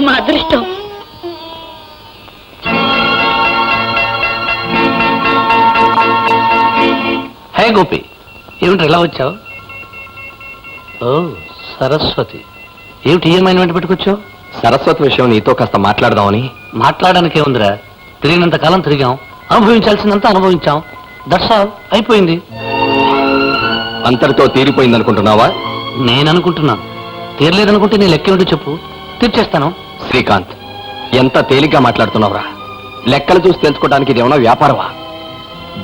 మా అదృష్టం. హే గోపి, ఏమిటి ఇలా వచ్చావు? ఓ సరస్వతి, ఏమిటి ఏమైనా వెంట పెట్టుకొచ్చావు? సరస్వతి విషయం నీతో కాస్త మాట్లాడదామని. మాట్లాడడానికి ఏముందిరా, తిరిగినంత కాలం తిరిగాం, అనుభవించాల్సిందంత అనుభవించాం. దట్స్ ఆల్, అయిపోయింది. అంతటితో తీరిపోయిందనుకుంటున్నావా? నేను అనుకుంటున్నాను. తీరలేదనుకుంటే నీ లెక్కేమిటో చెప్పు, తీర్చేస్తాను. శ్రీకాంత్, ఎంత తేలిగ్గా మాట్లాడుతున్నావురా. లెక్కలు చూసి తెలుసుకోవడానికి ఇది ఏమన్నా వ్యాపారమా?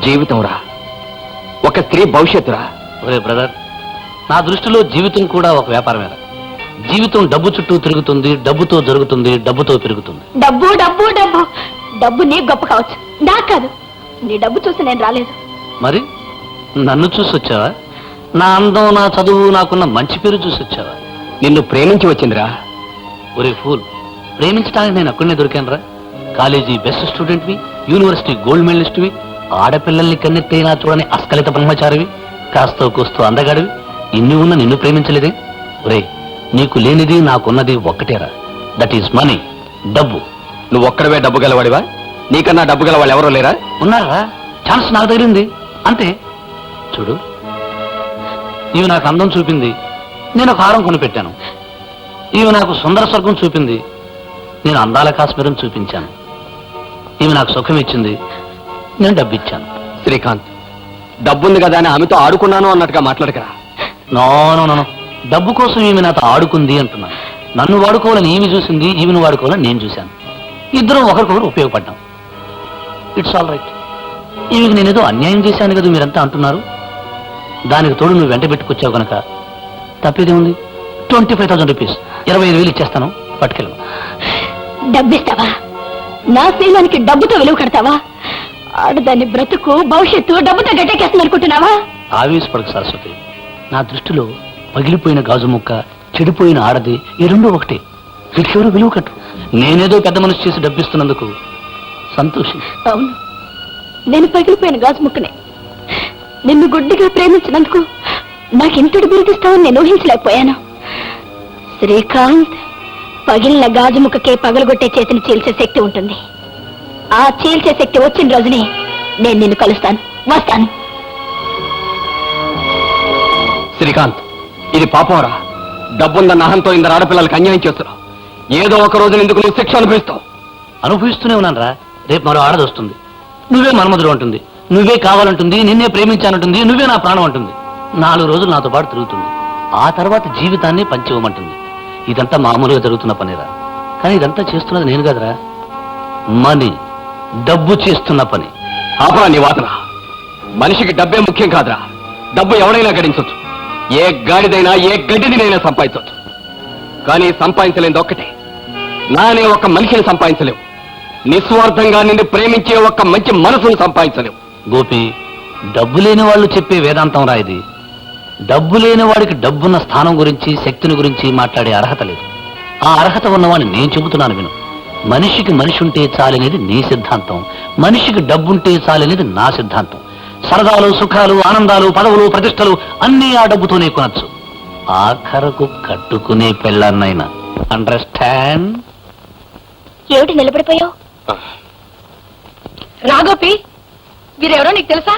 జీవితంరా, ఒక స్త్రీ భవిష్యత్తురా. ఒరే బ్రదర్, నా దృష్టిలో జీవితం కూడా ఒక వ్యాపారమేరా. జీవితం డబ్బు చుట్టూ తిరుగుతుంది, డబ్బుతో జరుగుతుంది, డబ్బుతో పెరుగుతుంది. డబ్బు డబ్బు డబ్బు డబ్బు నీకు గొప్ప కావచ్చు, నాకు కాదు. నీ డబ్బు చూసి నేను రాలేదు. మరి నన్ను చూసి వచ్చావా? నా అందం, నా చదువు, నాకున్న మంచి పేరు చూసి వచ్చావా? నిన్ను ప్రేమించి వచ్చిందిరా. ఒరే ఫూల్, ప్రేమించడానికి నేను అక్కడనే దొరికానురా. కాలేజీ బెస్ట్ స్టూడెంట్వి, యూనివర్సిటీ గోల్డ్ మెడలిస్ట్వి, ఆడపిల్లల్ని కన్నెత్తైనా చూడని అస్కలిత బ్రహ్మచారివి, కాస్తో కూస్తూ అందగాడివి. ఇన్ని ఉన్న నిన్ను ప్రేమించలేదే? ఒరే, నీకు లేనిది నాకున్నది ఒక్కటేరా, దట్ ఈస్ మనీ, డబ్బు. నువ్వు ఒక్కడవే డబ్బు గలవాడివా? నీకన్నా డబ్బు గల వాళ్ళు ఎవరో లేరా? ఉన్నారా? ఛాన్స్ నాకు తగిలింది అంతే. చూడు, ఇవి నాకు అందం చూపింది, నేను ఒక హారం కొనిపెట్టాను. ఇవి నాకు సుందర స్వర్గం చూపింది, నేను అందాల కాశ్మీరం చూపించాను. ఇవి నాకు సుఖం ఇచ్చింది, నేను డబ్బు ఇచ్చాను. శ్రీకాంత్, డబ్బుంది కదా అని ఆమెతో ఆడుకున్నాను అన్నట్టుగా మాట్లాడకరా. నో నో నో, డబ్బు కోసం ఈమె నాతో ఆడుకుంది అంటున్నాను. నన్ను వాడుకోవాలని ఈమె చూసింది, ఈమెను వాడుకోవాలని నేను చూశాను. ఇద్దరం ఒకరికొకరు ఉపయోగపడ్డాం. It's all right. ఈమెకి నేనేదో అన్యాయం చేశాను కదా మీరంతా అంటున్నారు. దానికి తోడు నువ్వు వెంట పెట్టుకొచ్చావు కనుక తప్పేదే ఉంది. 25,000 రూపీస్, 25,000 ఇచ్చేస్తాను, పట్టుకెళ్ళు. డబ్బిస్తావా? నా శీలానికి డబ్బుతో విలువ కడతావా? ఆడదాన్ని బ్రతుకు భవిష్యత్తు డబ్బుతో గట్టెక్కేస్తుంది అనుకుంటున్నావా? ఆవేశపడకు సరస్వతి. నా దృష్టిలో పగిలిపోయిన గాజు ముక్క, చెడిపోయిన ఆడది, ఈ రెండు ఒకటే. వీటికెవరు విలువ కట్టు. నేనేదో పెద్ద మనసు చేసి డబ్బిస్తున్నందుకు సంతోషం. అవును, నేను పగిలిపోయిన గాజు ముక్కనే. నిన్ను గుడ్డిగా ప్రేమించినందుకు నాకెంతటి బిరుదిస్తావని నేను ఊహించలేకపోయాను. శ్రీకాంత్, పగిలిన గాజు ముక్కకే పగలగొట్టే చేతిని చీల్చే శక్తి ఉంటుంది. ఆ చీల్చే శక్తి వచ్చిన రోజునే నేను నిన్ను కలుస్తాను, వస్తాను. శ్రీకాంత్, ఇది పాపంరా. డబ్బుందన్న అహంతో ఇందరు ఆడపిల్లలకి అన్యాయం చేస్తున్నావు. ఏదో ఒక రోజు ఎందుకు నువ్వు శిక్ష అనుభవిస్తావు. అనుభవిస్తూనే ఉన్నాను రా. రేపు మరో ఆడది వస్తుంది, నువ్వే మన్మధుడు అంటుంది, నువ్వే కావాలంటుంది, నిన్నే ప్రేమించానంటుంది, నువ్వే నా ప్రాణం అంటుంది. 4 రోజులు నాతో పాటు తిరుగుతుంది. ఆ తర్వాత జీవితాన్ని పంచివ్వమంటుంది. ఇదంతా మామూలుగా జరుగుతున్న పనిరా. కానీ ఇదంతా చేస్తున్నది నేను కదరా. మనీ, డబ్బు చేస్తున్న పని. ఆపరా నీ వాదన. మనిషికి డబ్బే ముఖ్యం కాదురా. డబ్బు ఎవడైనా గడించవచ్చు, ఏ గాడిదైనా ఏ గడ్డిదినైనా సంపాదించవచ్చు. కానీ సంపాదించలేనిది ఒక్కటే, నానే ఒక మనిషిని సంపాదించలేవు. నిస్వార్థంగా నిన్ను ప్రేమించే ఒక్క మంచి మనసును సంపాదించలేవు. గోపి, డబ్బు లేని వాళ్ళు చెప్పే వేదాంతం రా ఇది. డబ్బు లేని వాడికి డబ్బున్న స్థానం గురించి, శక్తిని గురించి మాట్లాడే అర్హత లేదు. ఆ అర్హత ఉన్నవాడిని నేను చెబుతున్నాను విను. మనిషికి మనిషి ఉంటే చాలనేది నీ సిద్ధాంతం, మనిషికి డబ్బుంటే చాలనేది నా సిద్ధాంతం. సరదాలు, సుఖాలు, ఆనందాలు, పదవులు, ప్రతిష్టలు అన్నీ ఆ డబ్బుతోనే కొనొచ్చు. ఆఖరకు కట్టుకునే పెళ్ళన్నైనా. అండర్స్టాండ్? ఏమిటి నిలబడిపోయావు? రాగోపి, వీరెవరో నీకు తెలుసా?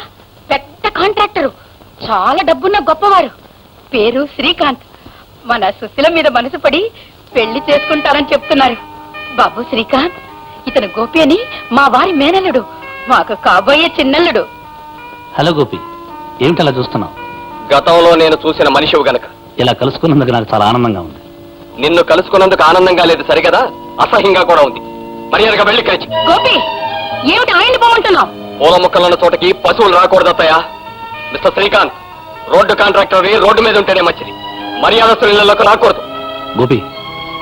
పెద్ద కాంట్రాక్టరు, చాలా డబ్బున్న గొప్పవారు. పేరు శ్రీకాంత్. మన సుశీల మీద మనసు పడి పెళ్లి చేసుకుంటారని చెప్తున్నారు. బాబు శ్రీకాంత్, ఇతను గోపి అని మా వారి మేనల్లుడు, మాకు కాబోయే చిన్నల్లుడు. హలో గోపి, ఏమిటి అలా చూస్తున్నావు? గతంలో నేను చూసిన మనిషివి గనక ఇలా కలుసుకున్నందుకు నాకు చాలా ఆనందంగా ఉంది. నిన్ను కలుసుకున్నందుకు ఆనందంగా లేదు సరిగదా, అసహ్యంగా కూడా ఉంది. మర్యాదగా వెళ్ళి కలిసి. గోపి, ఏమిటి ఆయన పోమంటున్నావు? పూల మొక్కలున్న చోటకి పశువులు రాకూడదత్తయ్యా. Mister Srikanth, road contractor road మీద ఉంటేనే మంచిది, మర్యాదస్తుల ఇళ్లలోకి రాకూడదు. గోపి,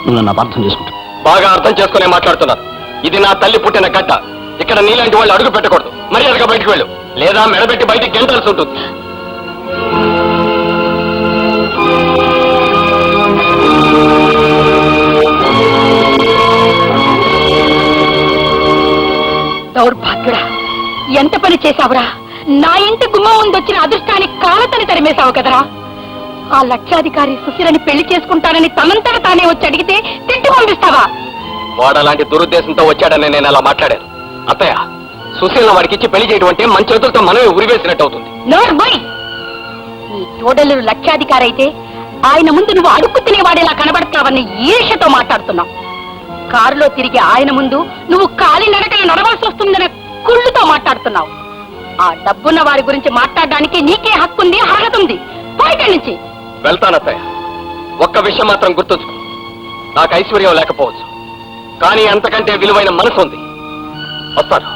నువ్వు నన్ను అపార్థం చేసుకుంటావు. బాగా అర్థం చేసుకునే మాట్లాడుతున్నారు. ఇది నా తల్లి పుట్టిన గడ్డ. ఇక్కడ నీలాంటి వాళ్ళు అడుగు పెట్టకూడదు. మర్యాదగా బయటకు వెళ్ళు, లేదా మెడబెట్టి బయటికి గెంటాల్సి ఉంటుంది. దౌర్భాగ్యుడా, ఎంత పని చేశావురా! నా ఇంటి గుమ్మం ముందు వచ్చిన అదృష్టాన్ని కాలతని తరిమేశావు కదరా. ఆ లక్షాధికారి సుశీలని పెళ్లి చేసుకుంటానని తనంతట తానే వచ్చి అడిగితే తిట్టి పంపిస్తావా? వాడు అలాంటి దురుద్దేశంతో వచ్చాడని నేను అలా మాట్లాడాను. అత్తయ్య, సుశీల వాడికి ఇచ్చి పెళ్లి చేయడం అంటే మన చేతులతో మనమే ఉరివేసినట్టు అవుతుంది. నోర్మోయ్! నీ తోడలు లక్షాధికారి అయితే ఆయన ముందు నువ్వు అడుక్కు తినేవాడేలా కనబడతావని ఈర్ష్యతో మాట్లాడుతున్నావు. కారులో తిరిగి ఆయన ముందు నువ్వు కాలి నడకలు నడవాల్సి వస్తుందనే కుళ్ళుతో మాట్లాడుతున్నావు. ఆ డబ్బున్న వారి గురించి మాట్లాడడానికి నీకే హక్కుంది, అర్హత ఉంది. పోయిక్కడి నుంచి. వెళ్తానత్తయ్య. ఒక్క విషయం మాత్రం గుర్తుంచుకో, నాకు ఐశ్వర్యం లేకపోవచ్చు, కానీ అంతకంటే విలువైన మనసు ఉంది. వస్తాను.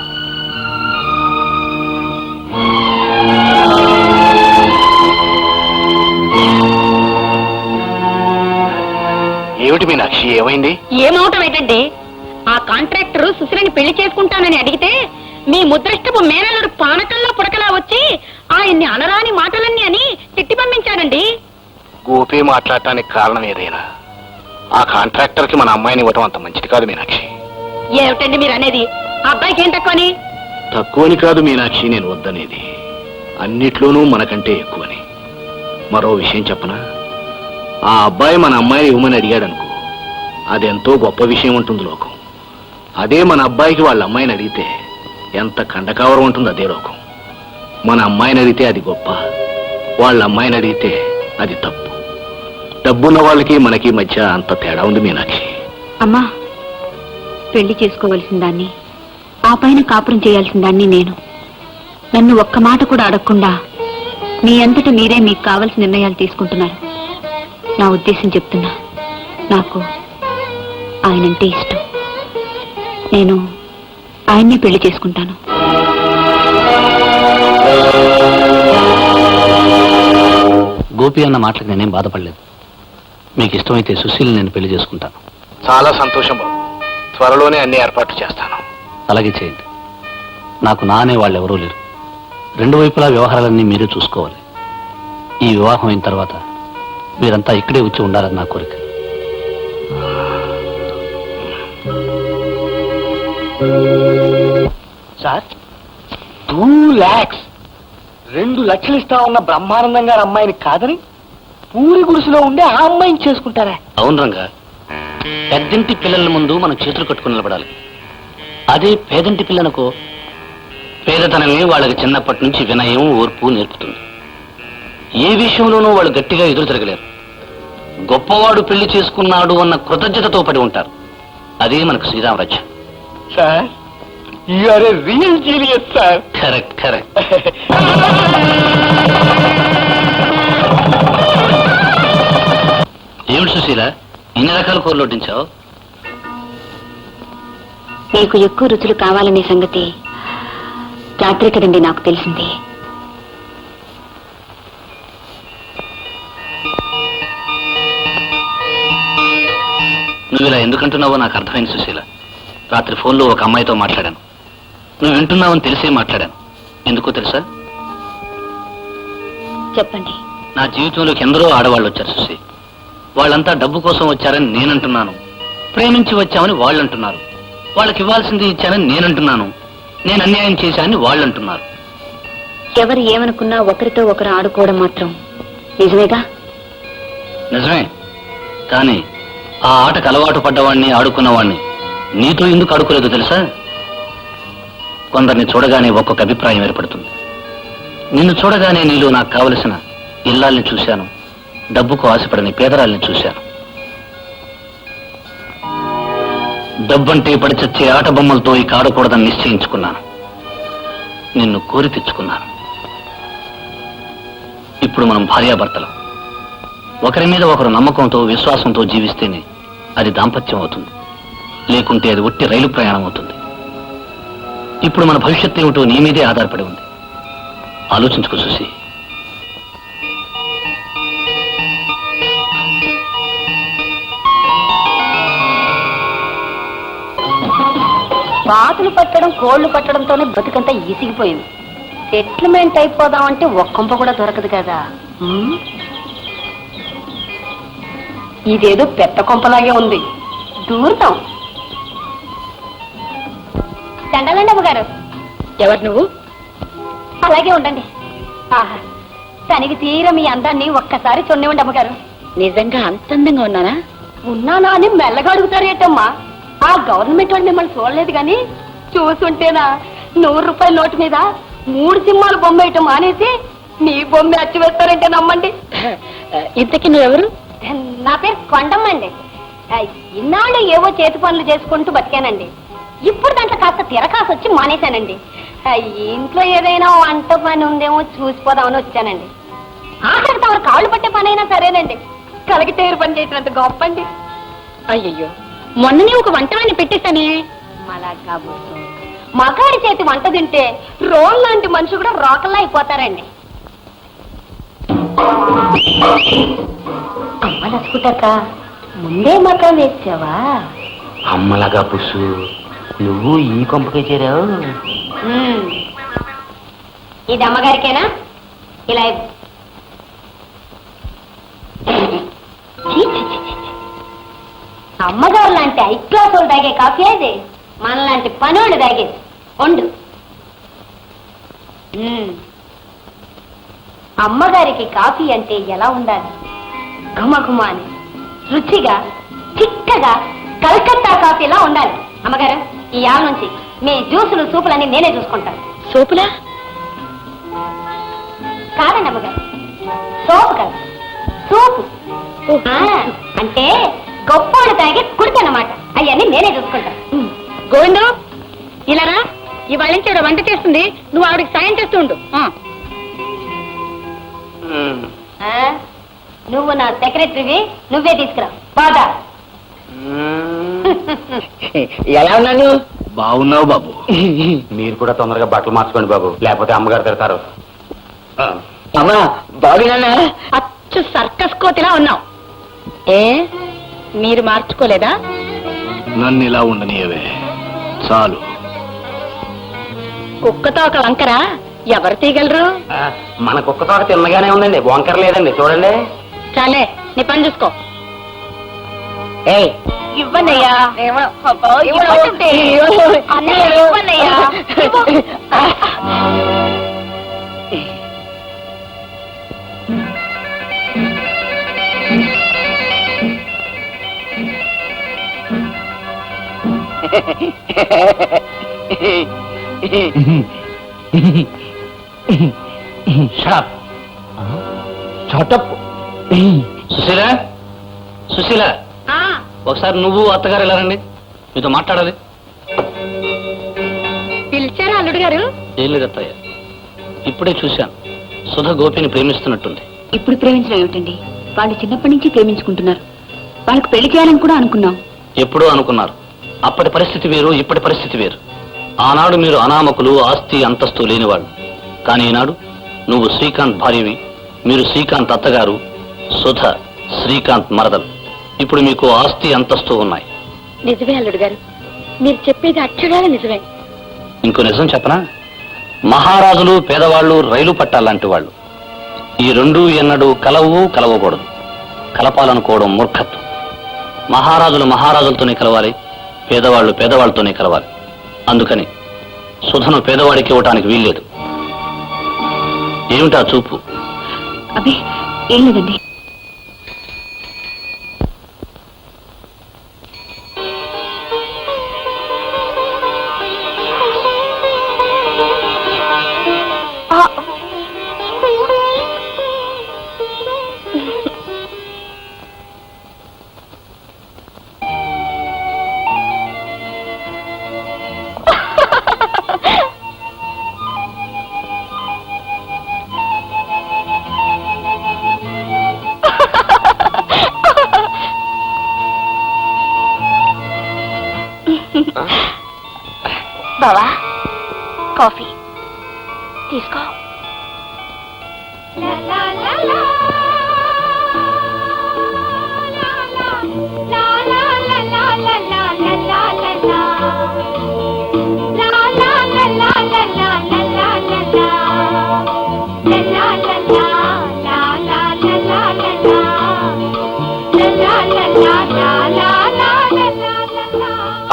ఏమిటి మీనాక్షి, ఏమైంది? ఏమవటం ఏంటండి? ఆ కాంట్రాక్టర్ సుశీలని పెళ్లి చేసుకుంటానని అడిగితే మీ ముద్రష్టపు మేనల్లుడు పానకంలో పుడకలా వచ్చి ఆయన్ని అనరాని మాటలన్నీ అని తిట్టి పంపించాడండి. గోపి మాట్లాడటానికి కారణం ఏదైనా ఆ కాంట్రాక్టర్ కి మన అమ్మాయిని ఇవ్వటం అంత మంచిది కాదు మీనాక్షి. ఏమిటండి మీరు అనేది? ఆ అబ్బాయికి ఏం తక్కువని? తక్కువని కాదు మీనాక్షి నేను వద్దనేది, అన్నిట్లోనూ మనకంటే ఎక్కువని. మరో విషయం చెప్పనా, ఆ అబ్బాయి మన అమ్మాయిని ఇవ్వమని అడిగాడనుకో, అదెంతో గొప్ప విషయం ఉంటుంది లోకం. అదే మన అబ్బాయికి వాళ్ళ అమ్మాయిని అడిగితే ఎంత కండకావరం ఉంటుంది అదే లోకం. మన అమ్మాయిని అడిగితే అది గొప్ప, వాళ్ళ అమ్మాయిని అడిగితే అది తప్పు. డబ్బున్న వాళ్ళకి మనకి మధ్య అంత తేడా ఉంది మీనాక్షి. అమ్మా, పెళ్లి చేసుకోవలసిన దాన్ని, ఆ పైన కాపురం చేయాల్సిన దాన్ని నేను. నన్ను ఒక్క మాట కూడా అడగకుండా మీ అంతట మీరే మీకు కావలసిన నిర్ణయాలు తీసుకుంటున్నారు. నా ఉద్దేశం చెప్తున్నా, నాకు ఆయనంటే ఇష్టం. నేను ఆయన్నే పెళ్లి చేసుకుంటాను. గోపి అన్న మాటలకు నేనేం బాధపడలేదు. మీకు ఇష్టమైతే సుశీల్ నేను పెళ్లి చేసుకుంటాను. చాలా సంతోషం బాబు, త్వరలోనే అన్ని ఏర్పాట్లు చేస్తాను. అలాగే చేయండి. నాకు నానే వాళ్ళు ఎవరూ లేరు. రెండు వైపులా వ్యవహారాలన్నీ మీరే చూసుకోవాలి. ఈ వివాహం అయిన తర్వాత మీరంతా ఇక్కడే వచ్చి ఉండాలని నా కోరిక. సార్, 2 lakhs 2 లక్షలు ఇస్తా ఉన్న బ్రహ్మానందం గారి అమ్మాయిని కాదని పూరి గుడిసెలో ఉండే ఆ అమ్మాయిని చేసుకుంటారా? అవును రంగా, పెద్దింటి పిల్లల ముందు మనం చేతులు కట్టుకుని నిలబడాలి. అదే పేదంటి పిల్లలకు పేదతనమే వాళ్ళకి చిన్నప్పటి నుంచి వినయం, ఓర్పు నేర్పుతుంది. ఏ విషయంలోనూ వాళ్ళు గట్టిగా ఎదురు తిరగలేరు. గొప్పవాడు పెళ్లి చేసుకున్నాడు అన్న కృతజ్ఞతతో పడి ఉంటారు. అదే మనకు శ్రీరామరాజ్యం. Sir, you are a real genius sir. Correct correct. ఏమిటి సుశీల, ఇన్ని రకాల కూరలు వడ్డించావు? మీకు ఎక్కువ రుచులు కావాలనే సంగతి రాత్రి కదండి నాకు తెలిసింది. నువ్వు ఇలా ఎందుకంటున్నావో నాకు అర్థమైంది సుశీల. రాత్రి ఫోన్లో ఒక అమ్మాయితో మాట్లాడాను. నువ్వు వింటున్నావని తెలిసే మాట్లాడాను. ఎందుకో తెలుసా? చెప్పండి. నా జీవితంలోకి ఎందరో ఆడవాళ్ళు వచ్చారు సుశీ. వాళ్ళంతా డబ్బు కోసం వచ్చారని నేనంటున్నాను, ప్రేమించి వచ్చామని వాళ్ళు అంటున్నారు. వాళ్ళకి ఇవ్వాల్సింది ఇచ్చానని నేనంటున్నాను, నేను అన్యాయం చేశానని వాళ్ళు అంటున్నారు. ఎవరు ఏమనుకున్నా ఒకరితో ఒకరు ఆడుకోవడం మాత్రం నిజమేగా? నిజమే, కానీ ఆ ఆటకు అలవాటు పడ్డవాణ్ణి, ఆడుకున్నవాణ్ణి నీతో ఎందుకు ఆడుకోలేదు తెలుసా? కొందరిని చూడగానే ఒక్కొక్క అభిప్రాయం ఏర్పడుతుంది. నిన్ను చూడగానే నీలో నాకు కావలసిన ఇల్లాల్ని చూశాను, డబ్బుకు ఆశపడని పేదరాల్ని చూశాను. డబ్బంటే పడిచచ్చే ఆట బొమ్మలతో ఇక ఆడకూడదని నిశ్చయించుకున్నాను. నిన్ను కోరి తెచ్చుకున్నాను. ఇప్పుడు మనం భార్యాభర్తలం. ఒకరి మీద ఒకరు నమ్మకంతో, విశ్వాసంతో జీవిస్తేనే అది దాంపత్యం అవుతుంది. లేకుంటే అది ఒట్టి రైలు ప్రయాణం అవుతుంది. ఇప్పుడు మన భవిష్యత్తు ఏమిటో నీ మీదే ఆధారపడి ఉంది. ఆలోచించుకో చూసి. బాతులు పట్టడం, కోళ్లు పట్టడంతోనే బతుకంతా ఈసిగిపోయింది. సెటిల్మెంట్ అయిపోదామంటే ఒక్కంప కూడా దొరకదు కదా. ఇదేదో పెద్ద కొంపలాగే ఉంది. దూరుతాం. దండాలండి అమ్మగారు. ఎవరు నువ్వు? అలాగే ఉండండి. ఆహా, తనకి తీర మీ అందాన్ని ఒక్కసారి చూడనివ్వండి అమ్మగారు. నిజంగా అంత అందంగా ఉన్నానా? ఉన్నానా అని మెల్లగా అడుగుతారేటమ్మా. ఆ గవర్నమెంట్ వాడు మిమ్మల్ని చూడలేదు కానీ చూసుంటేనా 100 రూపాయల నోటు మీద 3 సింహాలు బొమ్మ వేయటం మానేసి నీ బొమ్మ అచ్చి వేస్తారంటే నమ్మండి. ఇంతకీ నువ్వెవరు? నా పేరు కొండమ్మ అండి. ఇన్నాళ్ళు ఏవో చేతి పనులు చేసుకుంటూ బతికానండి. ఇప్పుడు దాంట్లో కాస్త తిరకాసు వచ్చి మానేశానండి. ఇంట్లో ఏదైనా వంట పని ఉందేమో చూసిపోదామని వచ్చానండి. ఆఖరికి తమరు కాళ్ళు పట్టే పని అయినా సరేనండి, కలిగితేరు పని చేసినంత గొప్ప అండి. అయ్యయ్యో, మొన్ననే ఒక వంటవాడిని పెట్టేశానే. అలా కాబోతు మగాడి చేతి వంట తింటే రోల్ లాంటి మనిషి కూడా రోకల్లా అయిపోతారండి. అమ్మ నచ్చుకుంటాక ముందే మకా వేసావా? అమ్మలాగా పుస్సు, నువ్వు ఈ కొంపకే చేరావు. ఇది అమ్మగారికేనా? ఇలా అమ్మగారు లాంటి హై క్లాస్ వాళ్ళు తాగే కాఫీ అది మనలాంటి పనోడు తాగేది. వండు. అమ్మగారికి కాఫీ అంటే ఎలా ఉండాలి? ఘుమఘుమ అని రుచిగా చిక్కగా కలకత్తా కాఫీలా ఉండాలి. అమ్మగారు, ఈ ఆల నుంచి మీ జ్యూసులు సూపులన్నీ నేనే చూసుకుంటాను. సూపులా? కాదండి అమ్మగారు, సోపు కాదు, సూపు. అంటే గొప్పోడు తాగి కుడికన్నమాట. అవన్నీ నేనే చూసుకుంటాను. గోవిందు, ఇలారా, ఇవాళ నుంచి ఆవిడ వంట చేస్తుంది, నువ్వు ఆవిడకి సాయం చేస్తూ ఉండు. నువ్వు నా సెక్రటరీవి, నువ్వే తీసుకురా. బాగా ఎలా ఉన్నాను? బాగున్నావు బాబు. మీరు కూడా తొందరగా బట్టలు మార్చుకోండి బాబు, లేకపోతే అమ్మగారు తిడతారు. అమ్మా, బాగున్నానా? అచ్చు సర్కస్ కోతిలా ఉన్నావు. ఏ, మీరు మార్చుకోలేదా? నన్ను ఇలా ఉండనియవే చాలు. కుక్కతో ఒక వంకర ఎవరు తీయగలరు? మన కుక్క తోట తిన్నగానే ఉందండి, వంకర లేదండి. చూడండి. చాలే, నీ పని చూసుకో. ఇవ్వనయ్యా. ఇవ్వనయ్యా. సుశీల, సుశీల, ఒకసారి నువ్వు అత్తగారు ఎలా రండి, మీతో మాట్లాడాలి. పిలిచారా అల్లుడు గారు? ఏం లేదు అత్తయ్య, ఇప్పుడే చూశాను, సుధ గోపిని ప్రేమిస్తున్నట్టుంది. ఇప్పుడు ప్రేమించడం ఏమిటండి? వాళ్ళు చిన్నప్పటి నుంచి ప్రేమించుకుంటున్నారు. వాళ్ళకి పెళ్లి చేయాలని కూడా అనుకున్నాం. ఎప్పుడూ అనుకున్నారు. అప్పటి పరిస్థితి వేరు, ఇప్పటి పరిస్థితి వేరు. ఆనాడు మీరు అనామకులు, ఆస్తి అంతస్తు లేనివాళ్ళు. కానీ ఈనాడు నువ్వు శ్రీకాంత్ భార్యవి, మీరు శ్రీకాంత్ అత్తగారు, సుధ శ్రీకాంత్ మరదలు. ఇప్పుడు మీకు ఆస్తి అంతస్తు ఉన్నాయి. నిజమే అల్లుడు గారు, మీరు చెప్పేది అక్షరాల నిజమే. ఇంకో నిజం చెప్పనా? మహారాజులు పేదవాళ్ళు రైలు పట్టాలంటి వాళ్ళు. ఈ రెండూ ఎన్నడూ కలవకూడదు. కలపాలనుకోవడం మూర్ఖత్వం. మహారాజులు మహారాజులతోనే కలవాలి, పేదవాళ్ళు పేదవాళ్ళతోనే కలవాలి. అందుకని సుధను పేదవాడికి ఇవ్వటానికి వీల్లేదు. ఏమిటా చూపు? అబ్బే, ఏం లేదండి. బావా, కాఫీ తీసుకో.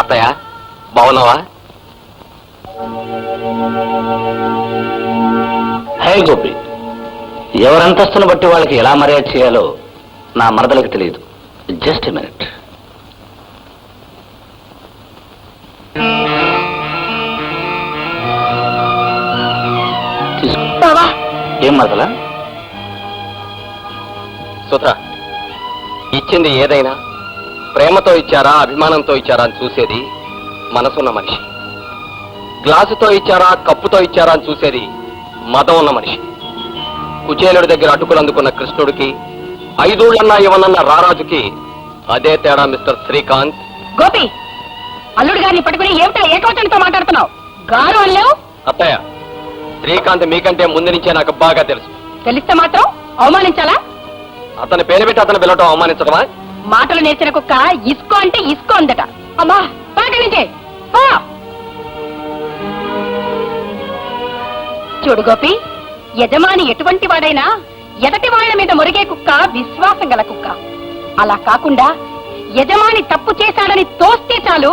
అత్తయ్య, బాగున్నావా? హే గోపి, ఎవరంతస్తును బట్టి వాళ్ళకి ఎలా మర్యాద చేయాలో నా మరదలకు తెలియదు. Just a minute. బావా, ఏం మరదలా? సుధా, ఇచ్చింది ఏదైనా ప్రేమతో ఇచ్చారా అభిమానంతో ఇచ్చారా అని చూసేది మనసున్న మనిషి. గ్లాసుతో ఇచ్చారా కప్పుతో ఇచ్చారా అని చూసేది మతం ఉన్న మనిషి. కుచేలుడి దగ్గర అటుకులు అందుకున్న కృష్ణుడికి 5 ఊళ్ళన్నా ఇవ్వనన్న రారాజుకి అదే తేడా మిస్టర్ శ్రీకాంత్. గోపి, అల్లుడు గారిని పట్టుకుని ఏమిటో ఏకవచనంతో మాట్లాడుతున్నావు? గారు అల్లేవు. అత్తయ్య, శ్రీకాంత్ మీకంటే ముందు నుంచే నాకు బాగా తెలుసు. తెలిస్తే మాత్రం అవమానించాలా? అతని పేరు పెట్టి అతను పిలవటం అవమానించడమా? మాటలు నేర్చిన కుక్క ఇసుకో అంటే ఇసుకో అందట. అమ్మా, పాట నుంచే పో. చూడు గోపి, యజమాని ఎటువంటి వాడైనా ఎదటి వాళ్ళ మీద మురిగే కుక్క విశ్వాసం గల కుక్క. అలా కాకుండా యజమాని తప్పు చేశాడని తోస్తే చాలు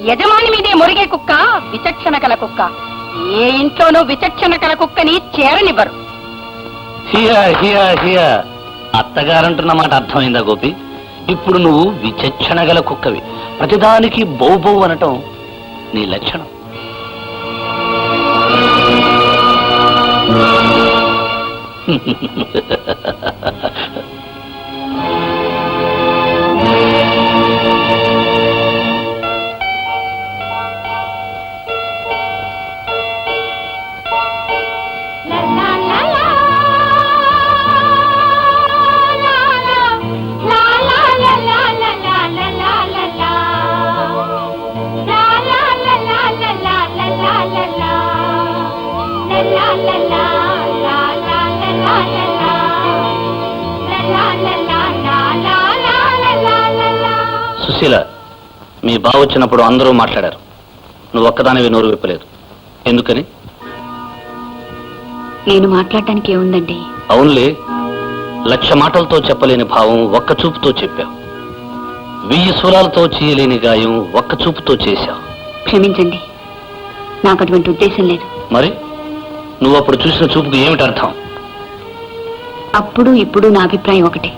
యజమాని మీదే మురిగే కుక్క విచక్షణ గల కుక్క. ఏ ఇంట్లోనూ విచక్షణ గల కుక్కని చేరనివ్వరు. హియా హియా హియా. అత్తగారంటున్న మాట అర్థమైందా గోపి? ఇప్పుడు నువ్వు విచక్షణ గల కుక్కవి. ప్రతిదానికి బౌ బౌ అనటం నీ లక్షణం. సుశీల, మీ బావ వచ్చినప్పుడు అందరూ మాట్లాడారు. నువ్వు ఒక్కదానివి నోరు విప్పలేదు. ఎందుకని? నేను మాట్లాడటానికి ఏముందండి? అవునులే, 1,00,000 మాటలతో చెప్పలేని భావం ఒక్క చూపుతో చెప్పావు. 1000 సూలాలతో చేయలేని గాయం ఒక్క చూపుతో చేశావు. క్షమించండి, నాకు అటువంటి ఉద్దేశం లేదు. మరి నువ్వు అప్పుడు చూసిన చూపుకు ఏమిటి అర్థం? అప్పుడు ఇప్పుడు నా అభిప్రాయం ఒకటే.